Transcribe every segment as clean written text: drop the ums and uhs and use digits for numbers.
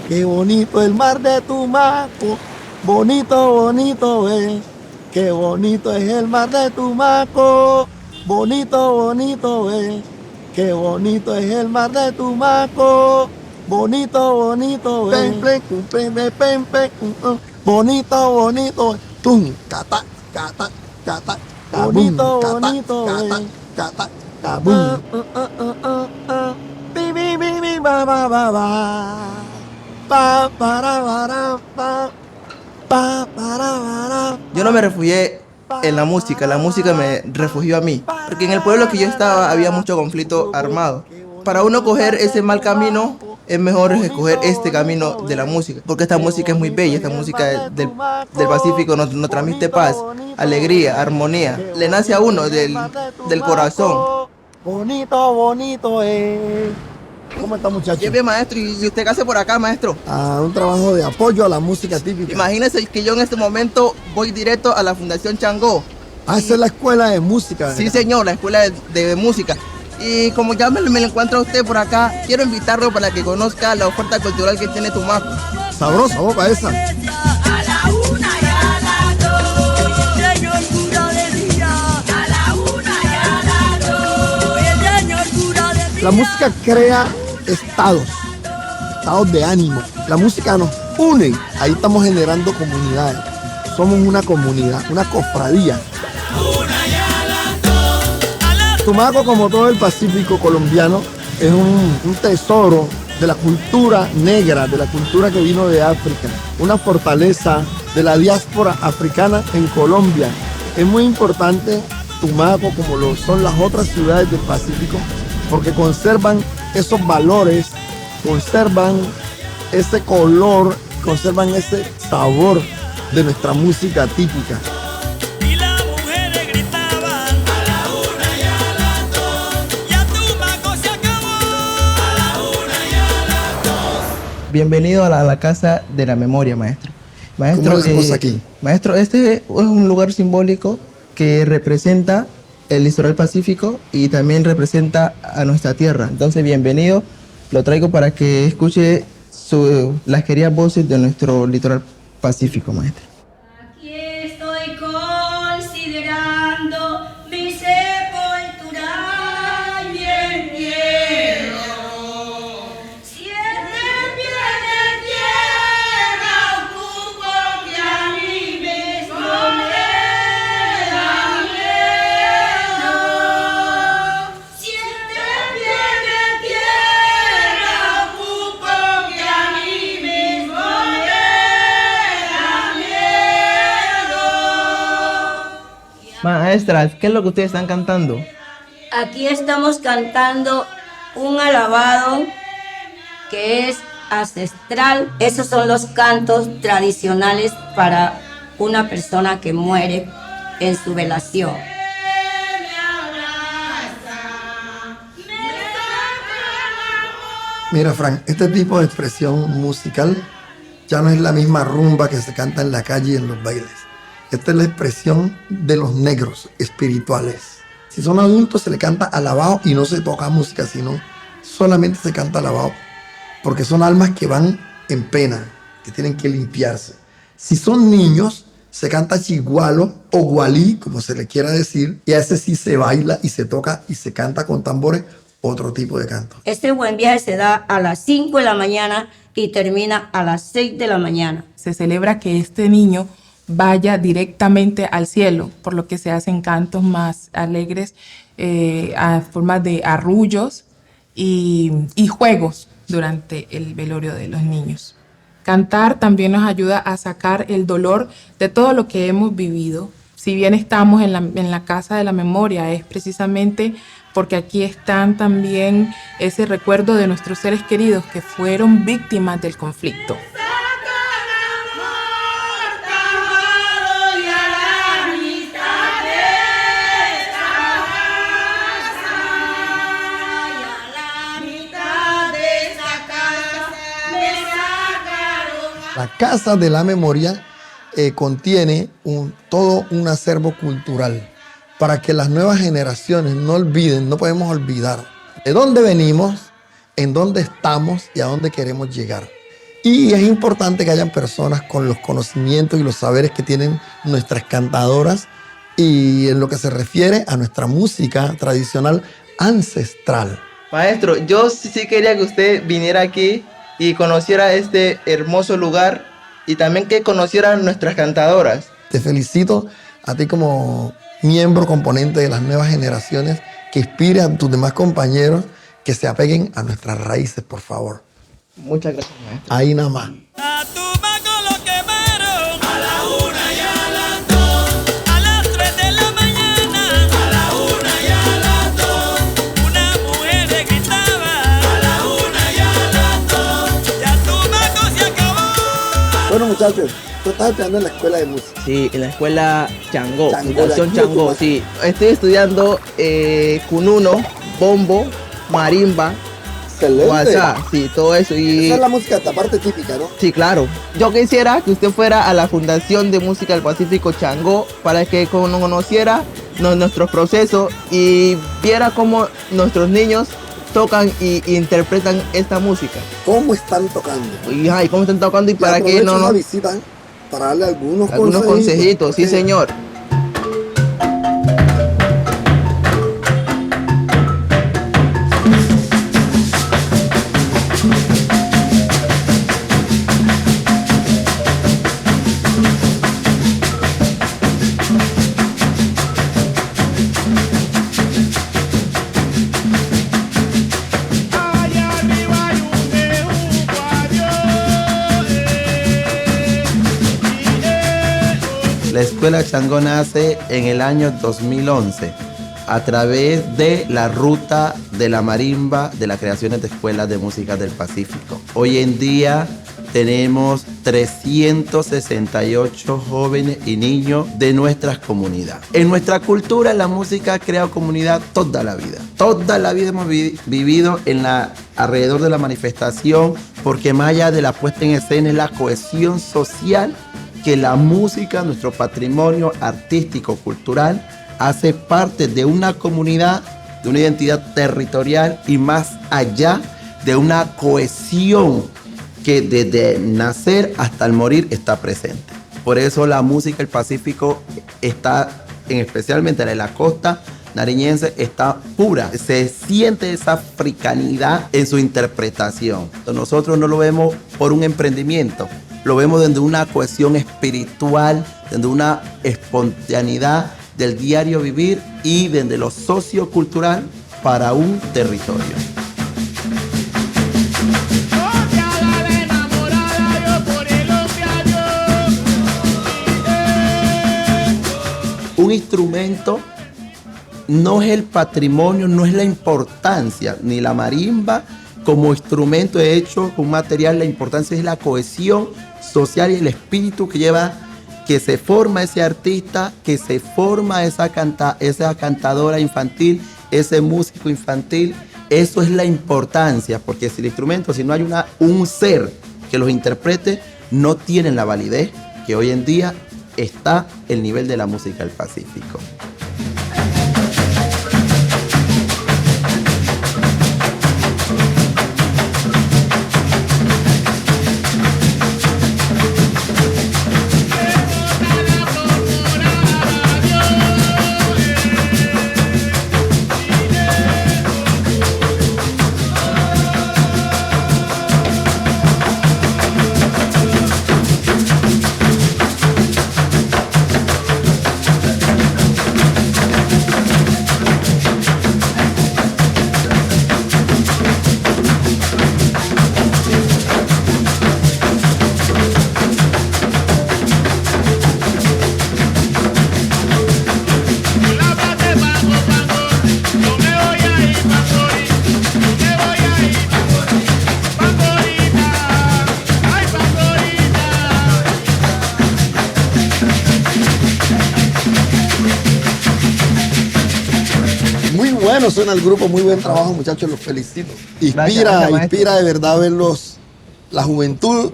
Qué bonito el mar de Tumaco, bonito, bonito es. Qué bonito es el mar de Tumaco, bonito, bonito es. Qué bonito es el mar de Tumaco, bonito, bonito es. Bonito, bonito es. Tum, cata, cata, cata, bonito, bonito es. Cata, cabum. Bi, bi, bi, bi, ba, ba, ba, ba. Pa, para, para, pa. Pa, para, para, Yo no me refugié en la música me refugió a mí, porque en el pueblo que yo estaba había mucho conflicto armado. Para uno coger ese mal camino, es mejor escoger este camino de la música, porque esta música es muy bella, esta música del Pacífico nos transmite paz, alegría, armonía, le nace a uno del corazón. bonito, bonito es. ¿Cómo está, muchacho? Lleve, maestro, y usted qué hace por acá, maestro. Un trabajo de apoyo a la música típica. Imagínese que yo en este momento voy directo a la Fundación Changó. Esa es la escuela de música. Sí, señor, la escuela de música. Y como ya me lo encuentro a usted por acá, quiero invitarlo para que conozca la oferta cultural que tiene Tumaco. Sabrosa, boca esa. La música crea estados de ánimo. La música nos une. Ahí estamos generando comunidades. Somos una comunidad, una cofradía. Tumaco, como todo el Pacífico colombiano, es un tesoro de la cultura negra, de la cultura que vino de África. Una fortaleza de la diáspora africana en Colombia. Es muy importante Tumaco, como lo son las otras ciudades del Pacífico, porque conservan esos valores, conservan ese color, conservan ese sabor de nuestra música típica. Y las mujeres gritaban a la una y a las dos, ya Tumaco se acabó. A la una y a las dos. Bienvenido a la Casa de la Memoria, maestro. ¿Cómo lo hacemos aquí? Maestro, este es un lugar simbólico que representa el litoral pacífico y también representa a nuestra tierra. Entonces, bienvenido. Lo traigo para que escuche las queridas voces de nuestro litoral pacífico, maestro. Aquí estoy considerando mi sepultura y entierro. 7 pies de tierra ocupo que a mí mismo me da miedo. 7 pies de tierra ocupo que a mí mismo me da miedo. Maestras, ¿qué es lo que ustedes están cantando? Aquí estamos cantando un alabado que es ancestral. Esos son los cantos tradicionales para una persona que muere en su velación. Mira, Frank, este tipo de expresión musical ya no es la misma rumba que se canta en la calle y en los bailes. Esta es la expresión de los negros espirituales. Si son adultos se le canta alabado y no se toca música, sino solamente se canta alabado, porque son almas que van en pena, que tienen que limpiarse. Si son niños, se canta chigualo o gualí, como se le quiera decir, y a ese sí se baila y se toca y se canta con tambores, otro tipo de canto. Este buen viaje se da a las 5 de la mañana y termina a las 6 de la mañana. Se celebra que este niño vaya directamente al cielo, por lo que se hacen cantos más alegres a forma de arrullos y juegos durante el velorio de los niños. Cantar también nos ayuda a sacar el dolor de todo lo que hemos vivido. Si bien estamos en la Casa de la Memoria, es precisamente porque aquí están también ese recuerdo de nuestros seres queridos que fueron víctimas del conflicto. La Casa de la Memoria contiene todo un acervo cultural para que las nuevas generaciones no olviden, no podemos olvidar de dónde venimos, en dónde estamos y a dónde queremos llegar. Y es importante que hayan personas con los conocimientos y los saberes que tienen nuestras cantadoras y en lo que se refiere a nuestra música tradicional ancestral. Maestro, yo sí quería que usted viniera aquí y conociera este hermoso lugar y también que conociera nuestras cantadoras. Te felicito a ti como miembro, componente de las nuevas generaciones, que inspire a tus demás compañeros que se apeguen a nuestras raíces, por favor. Muchas gracias, maestro. Ahí nada más. A tu mago lo quemaron a la 1 y a las 2, a las 3 de la mañana, a la 1 y a las 2. Una mujer le gritaba a la 1 y a las 2. Ya tu mago se acabó. Bueno, muchachos, tú estás estudiando en la escuela de música. Sí, en la escuela Changó, Changó, Fundación de aquí, Changó, ¿o sí. Estoy estudiando cununo, bombo, marimba, Excelente. guasá, sí, todo eso. Y Esa es la música, esta parte típica, ¿no? sí, claro. Yo quisiera que usted fuera a la Fundación de Música del Pacífico Changó para que conociera nuestros procesos y viera cómo nuestros niños tocan y interpretan esta música. ¿Cómo están tocando? Y ay, cómo están tocando y para que no nos nos... visitan para darle algunos consejitos, sí, porque señor. Allá arriba hay un bejuco a Dios. La Escuela Changó nace en el año 2011 a través de la ruta de la marimba de las creaciones de escuelas de música del Pacífico. Hoy en día tenemos 368 jóvenes y niños de nuestras comunidades. En nuestra cultura la música ha creado comunidad toda la vida. Toda la vida hemos vivido alrededor de la manifestación, porque más allá de la puesta en escena es la cohesión social que la música, nuestro patrimonio artístico, cultural, hace parte de una comunidad, de una identidad territorial y más allá de una cohesión que desde nacer hasta el morir está presente. Por eso la música del Pacífico está, especialmente en la costa nariñense, está pura. Se siente esa africanidad en su interpretación. Nosotros no lo vemos por un emprendimiento, lo vemos desde una cohesión espiritual, desde una espontaneidad del diario vivir y desde lo sociocultural para un territorio. Oteada la enamorada, yo por el hombre adiós. Un instrumento no es el patrimonio, no es la importancia, ni la marimba como instrumento hecho con material, la importancia es la cohesión social y el espíritu que lleva, que se forma ese artista, que se forma esa cantadora infantil, ese músico infantil. Eso es la importancia, porque si el instrumento, si no hay un ser que los interprete, no tienen la validez que hoy en día está el nivel de la música del Pacífico. Muy bueno suena el grupo, muy buen trabajo, muchachos, los felicito. Gracias, Inspira de verdad verlos, la juventud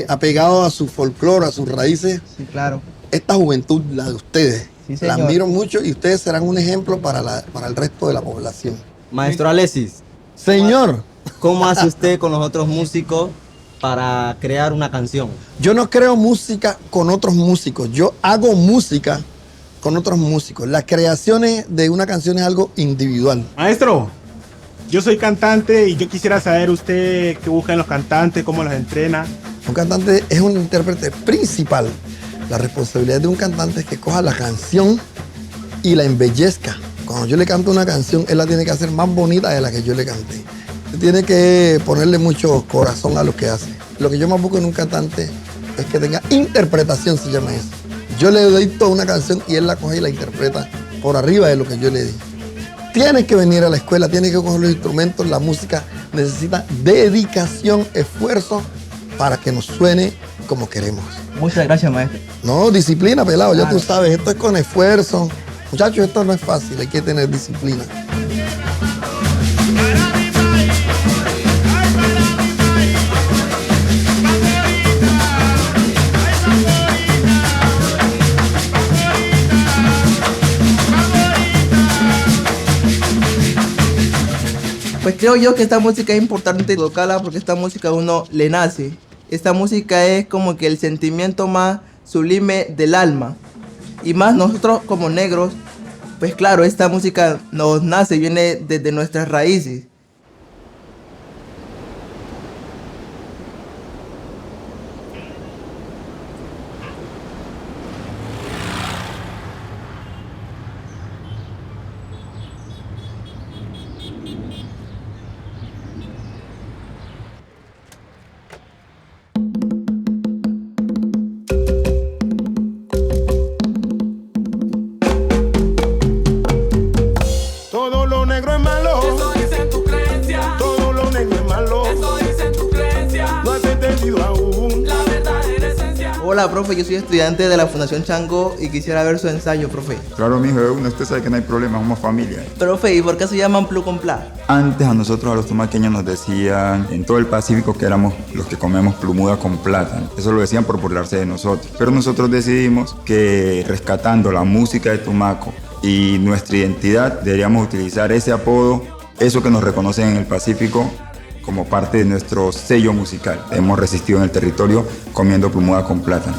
apegado a su folclore, a sus raíces. Sí, claro. Esta juventud, la de ustedes, Sí, la señor. admiro mucho y ustedes serán un ejemplo para el resto de la población. Maestro Alexis, Señor, ¿cómo hace usted con los otros músicos para crear una canción? Yo no creo música con otros músicos, yo hago música con otros músicos. Las creaciones de una canción es algo individual. Maestro, yo soy cantante y yo quisiera saber usted qué busca en los cantantes, cómo los entrena. Un cantante es un intérprete principal. La responsabilidad de un cantante es que coja la canción y la embellezca. Cuando yo le canto una canción, él la tiene que hacer más bonita de la que yo le canté. Tiene que ponerle mucho corazón a lo que hace. Lo que yo más busco en un cantante es que tenga interpretación, se llama eso. Yo le doy toda una canción y él la coge y la interpreta por arriba de lo que yo le di. Tienes que venir a la escuela, tienes que coger los instrumentos, la música necesita dedicación, esfuerzo para que nos suene como queremos. Muchas gracias, maestro. No, disciplina, pelado, ya tú sabes, esto es con esfuerzo. Muchachos, esto no es fácil, hay que tener disciplina. Pues creo yo que esta música es importante tocarla porque esta música a uno le nace. Esta música es como que el sentimiento más sublime del alma. Y más nosotros como negros, pues claro, esta música nos nace, viene desde nuestras raíces. Todo lo negro es malo. Eso dice tu creencia. Todo lo negro es malo. Eso dice tu creencia. No has entendido aún. La verdadera esencia. Hola, profe, yo soy estudiante de la Fundación Chango y quisiera ver su ensayo, profe. Claro, mijo, de una, usted sabe que no hay problema, somos familia. Profe, ¿y por qué se llaman Plu con Pla? Antes a nosotros, a los tumaqueños, nos decían en todo el Pacífico que éramos los que comemos plumuda con plátano. Eso lo decían por burlarse de nosotros. Pero nosotros decidimos que rescatando la música de Tumaco y nuestra identidad, deberíamos utilizar ese apodo, eso que nos reconocen en el Pacífico, como parte de nuestro sello musical. Hemos resistido en el territorio comiendo plumuda con plátano.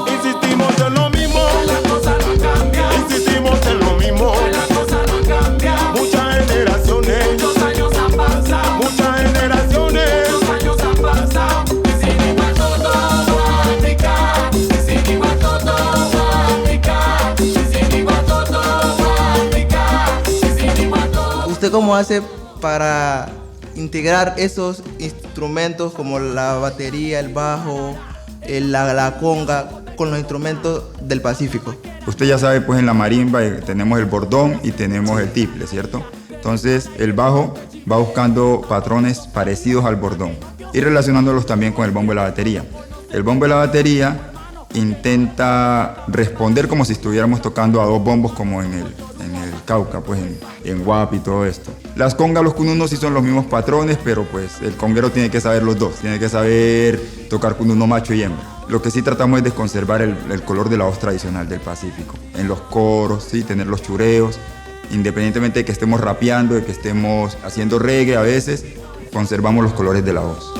Insistimos en lo mismo. La cosa no cambia. Insistimos en lo mismo. La cosa no cambia. Muchas generaciones. Muchos años han pasado. Muchas generaciones. Muchos años han pasado. Y sin igual todo África. Y sin igual todo África. Y sin igual todo África. Y sin igual todo. ¿Usted cómo hace para integrar esos instrumentos como la batería, el bajo, la conga con los instrumentos del Pacífico? Usted ya sabe, pues en la marimba tenemos el bordón y tenemos el tiple, ¿cierto? Entonces el bajo va buscando patrones parecidos al bordón y relacionándolos también con el bombo y la batería. El bombo y la batería intenta responder como si estuviéramos tocando a dos bombos como en el Cauca, pues en Guapi y todo esto. Las congas, los cununos sí son los mismos patrones, pero pues el conguero tiene que saber los dos, tiene que saber tocar cununo macho y hembra. Lo que sí tratamos es de conservar el color de la voz tradicional del Pacífico. En los coros, sí, tener los chureos, independientemente de que estemos rapeando, de que estemos haciendo reggae a veces, conservamos los colores de la voz.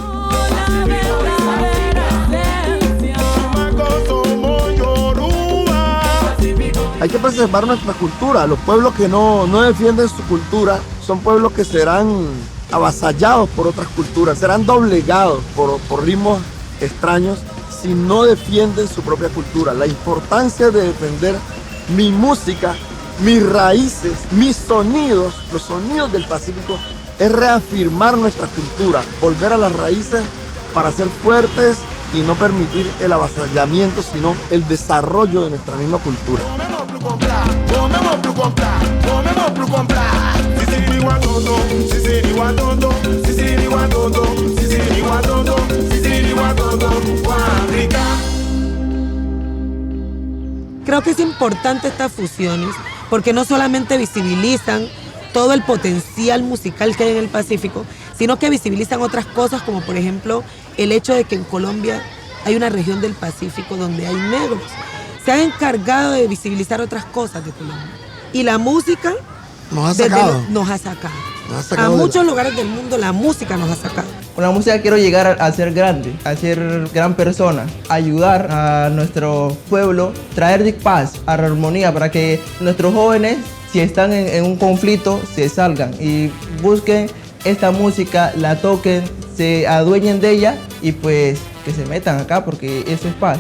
Hay que preservar nuestra cultura. Los pueblos que no defienden su cultura son pueblos que serán avasallados por otras culturas, serán doblegados por ritmos extraños si no defienden su propia cultura. La importancia de defender mi música, mis raíces, mis sonidos, los sonidos del Pacífico, es reafirmar nuestra cultura, volver a las raíces para ser fuertes y no permitir el avasallamiento, sino el desarrollo de nuestra misma cultura. Comemos Plu con Pla. Comemos Plu con Pla. Sisiri guatoto. Sisiri guatoto. Sisiri guatoto. Sisiri guatoto. Sisiri guatoto. África. Creo que es importante estas fusiones porque no solamente visibilizan todo el potencial musical que hay en el Pacífico, sino que visibilizan otras cosas como por ejemplo el hecho de que en Colombia hay una región del Pacífico donde hay negros. Se han encargado de visibilizar otras cosas de Colombia. Y la música Nos ha Desde sacado. nos ha sacado. Nos ha A sacado de muchos lugares del mundo la música nos ha sacado. Con la música quiero llegar a ser grande, a ser gran persona, ayudar a nuestro pueblo, traer paz, armonía para que nuestros jóvenes, si están en un conflicto, se salgan y busquen esta música, la toquen, se adueñen de ella y pues que se metan acá porque eso es paz.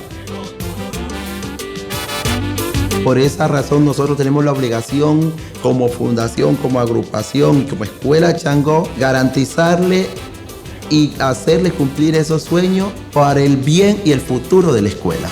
Por esa razón nosotros tenemos la obligación como fundación, como agrupación y como escuela Changó, garantizarle y hacerle cumplir esos sueños para el bien y el futuro de la escuela.